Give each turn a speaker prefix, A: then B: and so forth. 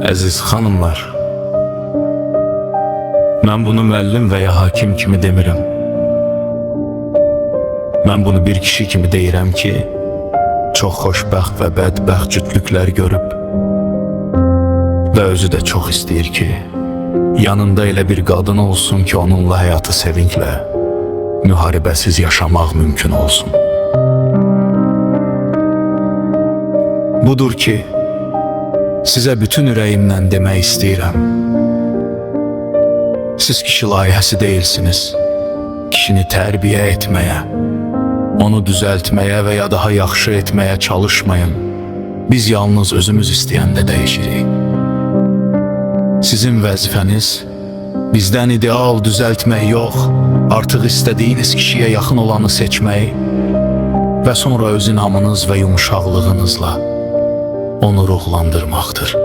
A: Əziz xanımlar, mən bunu müəllim və ya hakim kimi demirəm. Mən bunu bir kişi kimi deyirəm ki, çox xoşbəxt və bədbəxt cütlüklər görüb və özü də çox istəyir ki, yanında elə bir qadın olsun ki, onunla həyatı sevinclə, müharibəsiz yaşamaq mümkün olsun. Budur ki, sizə bütün ürəyimdən demək istəyirəm. Siz kişi layihəsi deyilsiniz. Kişini tərbiyə etməyə, onu düzəltməyə və ya daha yaxşı etməyə çalışmayın. Biz yalnız özümüz istəyəndə dəyişirik. Sizin vəzifəniz bizdən ideal düzəltmək yox, artıq istədiyiniz kişiyə yaxın olanı seçmək və sonra öz inamınız və yumuşaqlığınızla onu ruhlandırmaqdır.